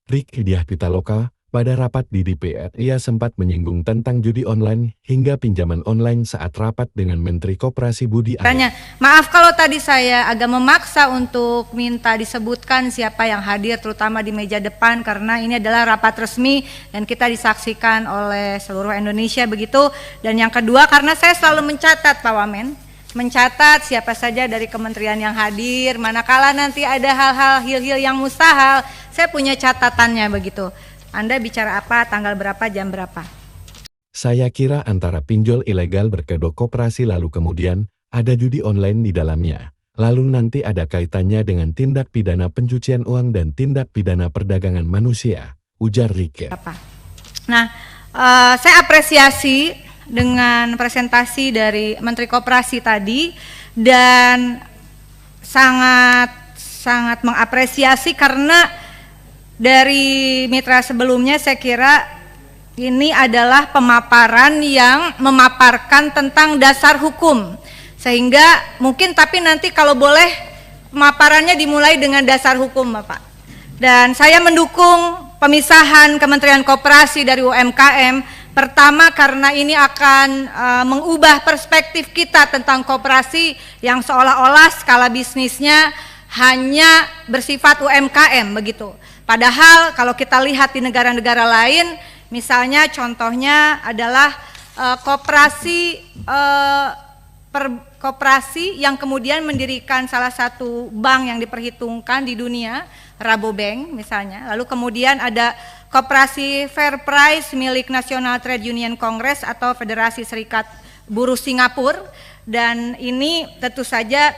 Rik Hidiah Pitaloka, pada rapat di DPR ia sempat menyinggung tentang judi online hingga pinjaman online saat rapat dengan Menteri Koperasi Budi Ari. Maaf kalau tadi saya agak memaksa untuk minta disebutkan siapa yang hadir terutama di meja depan karena ini adalah rapat resmi dan kita disaksikan oleh seluruh Indonesia begitu. Dan yang kedua karena saya selalu mencatat Pak Wamen, mencatat siapa saja dari kementerian yang hadir, manakala nanti ada hal-hal hil-hil yang mustahil, saya punya catatannya begitu. Anda bicara apa, tanggal berapa, jam berapa. Saya kira antara pinjol ilegal berkedok koperasi lalu kemudian ada judi online di dalamnya. Lalu nanti ada kaitannya dengan tindak pidana pencucian uang dan tindak pidana perdagangan manusia, ujar Rike. Nah, saya apresiasi dengan presentasi dari Menteri Koperasi tadi dan sangat mengapresiasi karena dari mitra sebelumnya saya kira ini adalah pemaparan yang memaparkan tentang dasar hukum sehingga mungkin tapi nanti kalau boleh pemaparannya dimulai dengan dasar hukum Bapak. Dan saya mendukung pemisahan Kementerian Koperasi dari UMKM. Pertama karena ini akan mengubah perspektif kita tentang koperasi yang seolah-olah skala bisnisnya hanya bersifat UMKM begitu. Padahal kalau kita lihat di negara-negara lain, misalnya contohnya adalah koperasi yang kemudian mendirikan salah satu bank yang diperhitungkan di dunia, Rabobank misalnya. Lalu kemudian ada koperasi Fair Price milik National Trade Union Congress atau Federasi Serikat Buruh Singapura. Dan ini tentu saja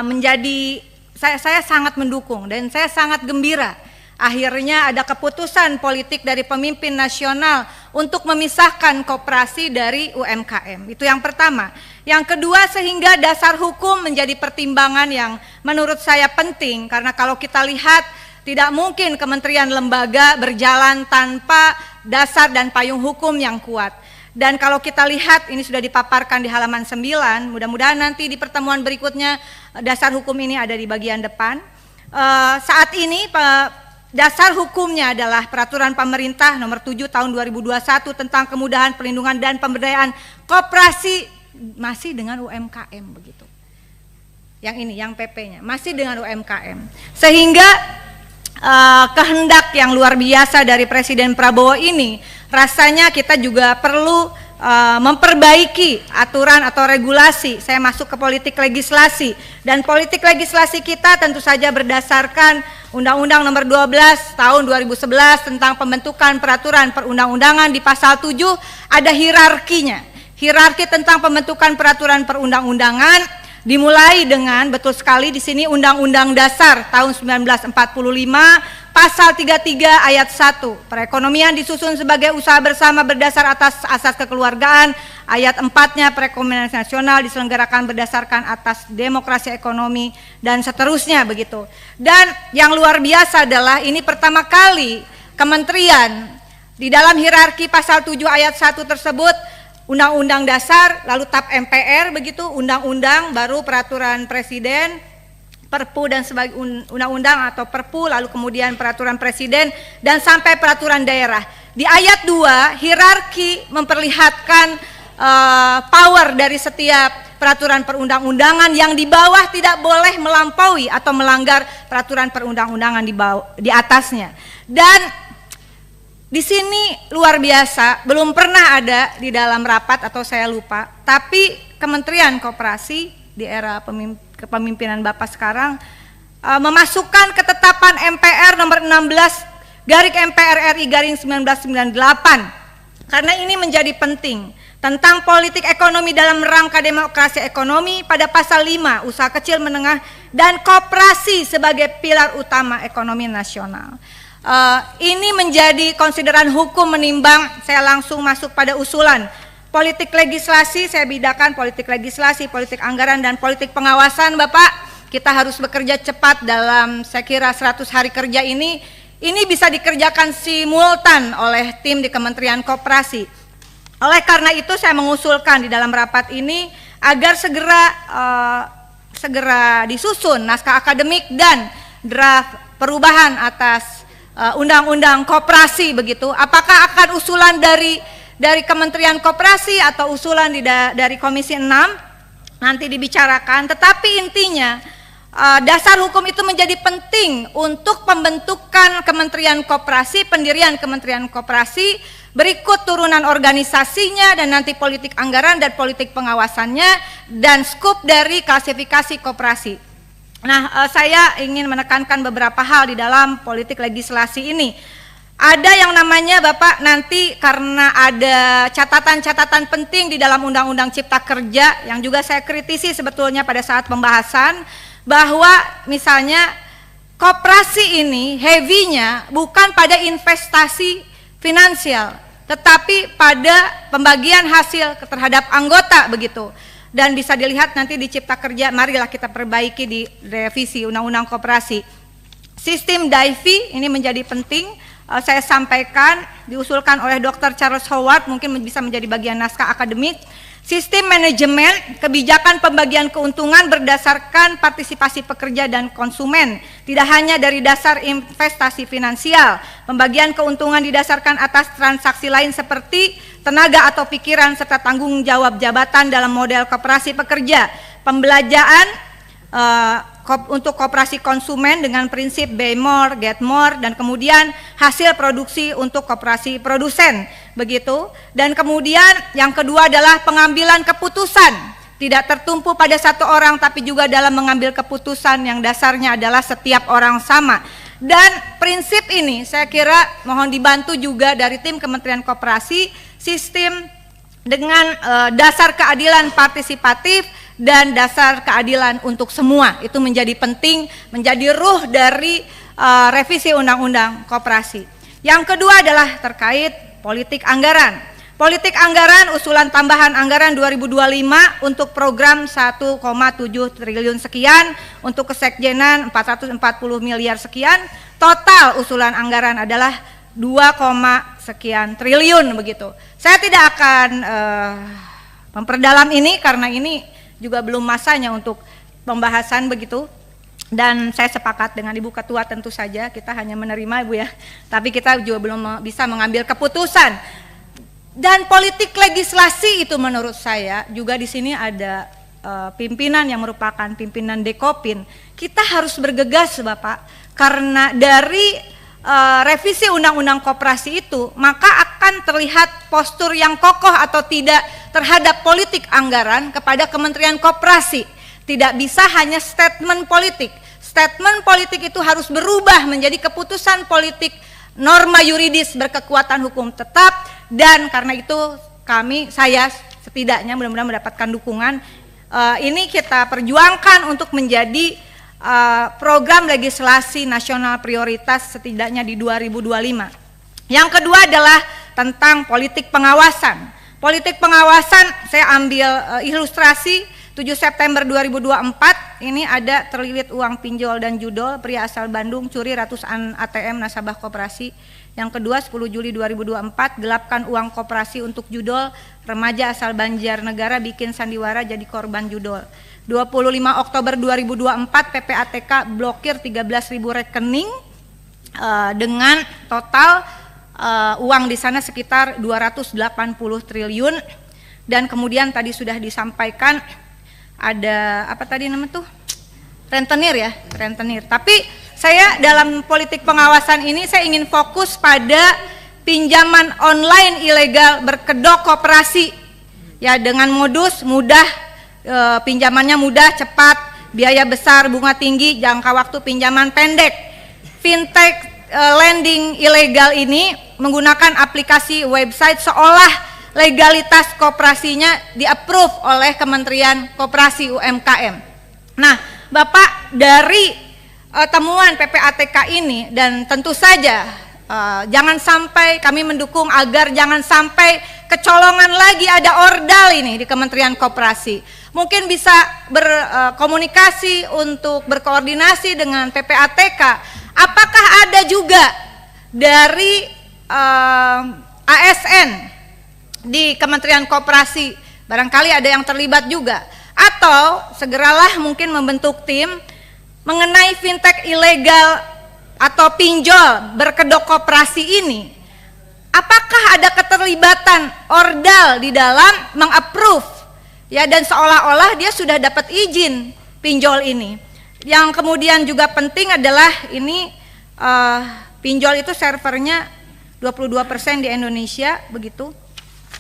menjadi saya sangat mendukung dan saya sangat gembira akhirnya ada keputusan politik dari pemimpin nasional untuk memisahkan koperasi dari UMKM. Itu yang pertama. Yang kedua sehingga dasar hukum menjadi pertimbangan yang menurut saya penting karena kalau kita lihat tidak mungkin kementerian lembaga berjalan tanpa dasar dan payung hukum yang kuat. Dan kalau kita lihat ini sudah dipaparkan di halaman 9, mudah-mudahan nanti di pertemuan berikutnya dasar hukum ini ada di bagian depan. Saat ini dasar hukumnya adalah Peraturan Pemerintah Nomor 7 Tahun 2021 tentang kemudahan perlindungan dan pemberdayaan koperasi masih dengan UMKM begitu. Yang ini, yang PP-nya masih dengan UMKM. Sehingga kehendak yang luar biasa dari Presiden Prabowo ini rasanya kita juga perlu memperbaiki aturan atau regulasi. Saya masuk ke politik legislasi dan politik legislasi kita tentu saja berdasarkan Undang-Undang Nomor 12 Tahun 2011 tentang pembentukan peraturan perundang-undangan. Di pasal 7 ada hierarkinya. Hierarki tentang pembentukan peraturan perundang-undangan dimulai dengan betul sekali di sini Undang-Undang Dasar tahun 1945 pasal 33 ayat 1. Perekonomian disusun sebagai usaha bersama berdasar atas asas kekeluargaan. Ayat 4-nya perekonomian nasional diselenggarakan berdasarkan atas demokrasi ekonomi dan seterusnya begitu. Dan yang luar biasa adalah ini pertama kali kementerian di dalam hierarki pasal 7 ayat 1 tersebut Undang-Undang Dasar, lalu TAP MPR begitu, undang-undang, baru peraturan presiden, Perpu dan sebagai undang-undang atau Perpu, lalu kemudian peraturan presiden dan sampai peraturan daerah. Di ayat 2 hierarki memperlihatkan power dari setiap peraturan perundang-undangan yang di bawah tidak boleh melampaui atau melanggar peraturan perundang-undangan di atasnya. Dan di sini luar biasa, belum pernah ada di dalam rapat atau saya lupa, tapi Kementerian Koperasi di era kepemimpinan Bapak sekarang memasukkan ketetapan MPR nomor 16 MPR RI 1998 karena ini menjadi penting tentang politik ekonomi dalam rangka demokrasi ekonomi pada pasal 5 usaha kecil menengah dan koperasi sebagai pilar utama ekonomi nasional. Ini menjadi konsideran hukum menimbang. Saya langsung masuk pada usulan politik legislasi. Saya bedakan politik legislasi, politik anggaran dan politik pengawasan. Bapak, kita harus bekerja cepat dalam saya kira 100 hari kerja ini bisa dikerjakan simultan oleh tim di Kementerian Koperasi. Oleh karena itu saya mengusulkan di dalam rapat ini agar segera disusun naskah akademik dan draft perubahan atas undang-undang koperasi begitu. Apakah akan usulan dari Kementerian Koperasi atau usulan dari Komisi 6 nanti dibicarakan, tetapi intinya dasar hukum itu menjadi penting untuk pembentukan Kementerian Koperasi, pendirian Kementerian Koperasi, berikut turunan organisasinya dan nanti politik anggaran dan politik pengawasannya dan skup dari klasifikasi koperasi. Nah, saya ingin menekankan beberapa hal di dalam politik legislasi ini. Ada yang namanya Bapak nanti karena ada catatan-catatan penting di dalam Undang-Undang Cipta Kerja yang juga saya kritisi sebetulnya pada saat pembahasan, bahwa misalnya koperasi ini heavy-nya bukan pada investasi finansial, tetapi pada pembagian hasil terhadap anggota begitu. Dan bisa dilihat nanti di Cipta Kerja, marilah kita perbaiki di revisi Undang-Undang Koperasi. Sistem DAIFI ini menjadi penting. Saya sampaikan, diusulkan oleh Dr. Charles Howard, mungkin bisa menjadi bagian naskah akademik. Sistem manajemen kebijakan pembagian keuntungan berdasarkan partisipasi pekerja dan konsumen, tidak hanya dari dasar investasi finansial. Pembagian keuntungan didasarkan atas transaksi lain seperti tenaga atau pikiran serta tanggung jawab jabatan dalam model koperasi pekerja. Pembelajaran untuk koperasi konsumen dengan prinsip buy more, get more, dan kemudian hasil produksi untuk koperasi produsen, begitu. Dan kemudian yang kedua adalah pengambilan keputusan, tidak tertumpu pada satu orang tapi juga dalam mengambil keputusan yang dasarnya adalah setiap orang sama. Dan prinsip ini saya kira mohon dibantu juga dari tim Kementerian Koperasi, sistem dengan dasar keadilan partisipatif dan dasar keadilan untuk semua. Itu menjadi penting, menjadi ruh dari revisi Undang-Undang Koperasi. Yang kedua adalah terkait politik anggaran. Politik anggaran, usulan tambahan anggaran 2025 untuk program 1,7 triliun sekian, untuk kesekjenan 440 miliar sekian, total usulan anggaran adalah 2, sekian triliun begitu. Saya tidak akan memperdalam ini karena ini juga belum masanya untuk pembahasan begitu. Dan saya sepakat dengan Ibu Ketua, tentu saja kita hanya menerima Ibu ya, tapi kita juga belum bisa mengambil keputusan. Dan politik legislasi itu menurut saya juga di sini ada pimpinan yang merupakan pimpinan Dekopin. Kita harus bergegas Bapak, karena dari revisi Undang-Undang Koperasi itu maka akan terlihat postur yang kokoh atau tidak terhadap politik anggaran kepada Kementerian Koperasi. Tidak bisa hanya statement politik. Statement politik itu harus berubah menjadi keputusan politik, norma yuridis berkekuatan hukum tetap, dan karena itu saya setidaknya mudah-mudahan mendapatkan dukungan. Ini kita perjuangkan untuk menjadi program legislasi nasional prioritas setidaknya di 2025. Yang kedua adalah tentang politik pengawasan. Politik pengawasan saya ambil ilustrasi 7 September 2024 ini ada terlilit uang pinjol dan judol, pria asal Bandung curi ratusan ATM nasabah koperasi. Yang kedua 10 Juli 2024 gelapkan uang koperasi untuk judol, remaja asal Banjarnegara bikin sandiwara jadi korban judol. 25 Oktober 2024 PPATK blokir 13.000 rekening dengan total uang di sana sekitar 280 triliun. Dan kemudian tadi sudah disampaikan ada apa tadi namanya tuh, rentenir ya, rentenir. Tapi saya dalam politik pengawasan ini saya ingin fokus pada pinjaman online ilegal berkedok koperasi ya, dengan modus mudah, pinjamannya mudah, cepat, biaya besar, bunga tinggi, jangka waktu pinjaman pendek. Fintech lending ilegal ini menggunakan aplikasi website seolah legalitas koperasinya di-approve oleh Kementerian Koperasi UMKM. Nah, Bapak, dari temuan PPATK ini, dan tentu saja jangan sampai kami mendukung agar jangan sampai kecolongan lagi ada ordal ini di Kementerian Koperasi. Mungkin bisa berkomunikasi untuk berkoordinasi dengan PPATK. Apakah ada juga dari ASN di Kementerian Koperasi, barangkali ada yang terlibat juga, atau segeralah mungkin membentuk tim mengenai fintech ilegal atau pinjol berkedok koperasi ini, apakah ada keterlibatan ordal di dalam mengapprove ya, dan seolah-olah dia sudah dapat izin pinjol ini. Yang kemudian juga penting adalah ini pinjol itu servernya 22% di Indonesia begitu,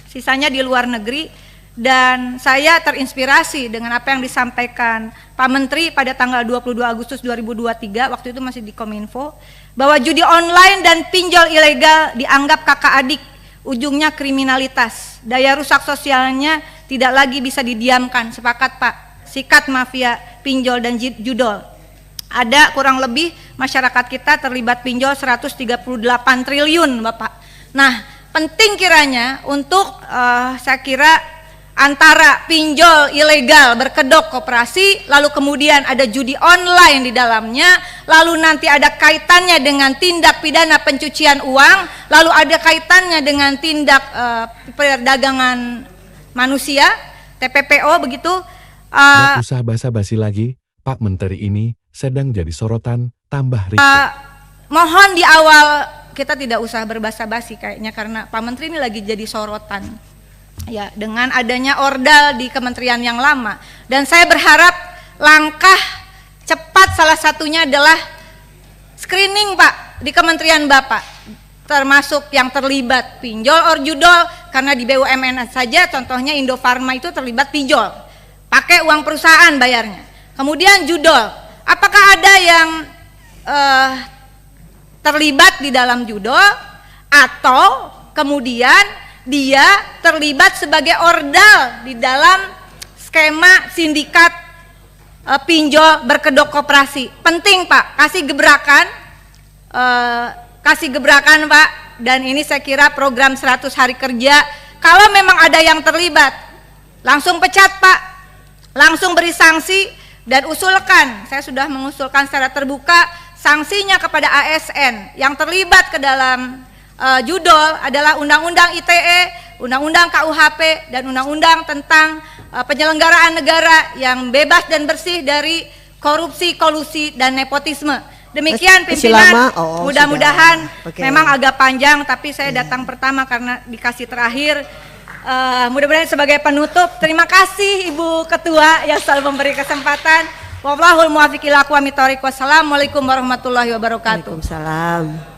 sisanya di luar negeri. Dan saya terinspirasi dengan apa yang disampaikan Pak Menteri pada tanggal 22 Agustus 2023, waktu itu masih di Kominfo, bahwa judi online dan pinjol ilegal dianggap kakak adik, ujungnya kriminalitas. Daya rusak sosialnya tidak lagi bisa didiamkan. Sepakat Pak, sikat mafia pinjol dan judol. Ada kurang lebih masyarakat kita terlibat pinjol 138 triliun Bapak. Nah, penting kiranya untuk saya kira antara pinjol ilegal berkedok koperasi, lalu kemudian ada judi online di dalamnya, lalu nanti ada kaitannya dengan tindak pidana pencucian uang, lalu ada kaitannya dengan tindak perdagangan manusia, TPPO begitu. Nggak usah basa-basi lagi, Pak Menteri ini sedang jadi sorotan, tambah ribet. Mohon di awal kita tidak usah berbasa-basi kayaknya, karena Pak Menteri ini lagi jadi sorotan. Ya, dengan adanya ordal di kementerian yang lama, dan saya berharap langkah cepat salah satunya adalah screening Pak di kementerian Bapak, termasuk yang terlibat pinjol or judol, karena di BUMN saja contohnya Indofarma itu terlibat pinjol, pakai uang perusahaan bayarnya. Kemudian judol, apakah ada yang terlibat di dalam judol, atau kemudian dia terlibat sebagai ordal di dalam skema sindikat pinjol berkedok koperasi. Penting Pak, kasih gebrakan Pak, dan ini saya kira program 100 hari kerja. Kalau memang ada yang terlibat, langsung pecat Pak, langsung beri sanksi, dan usulkan, saya sudah mengusulkan secara terbuka sanksinya kepada ASN yang terlibat ke dalam judol adalah Undang-Undang ITE, Undang-Undang KUHP, dan Undang-Undang tentang penyelenggaraan negara yang bebas dan bersih dari korupsi, kolusi, dan nepotisme. Demikian pimpinan, mudah-mudahan memang agak panjang, tapi saya datang pertama karena dikasih terakhir. Mudah-mudahan sebagai penutup, terima kasih Ibu Ketua yang selalu memberi kesempatan. Wallahul muwaffiq ila aqwamit thoriq. Wassalamualaikum warahmatullahi wabarakatuh. Waalaikumsalam.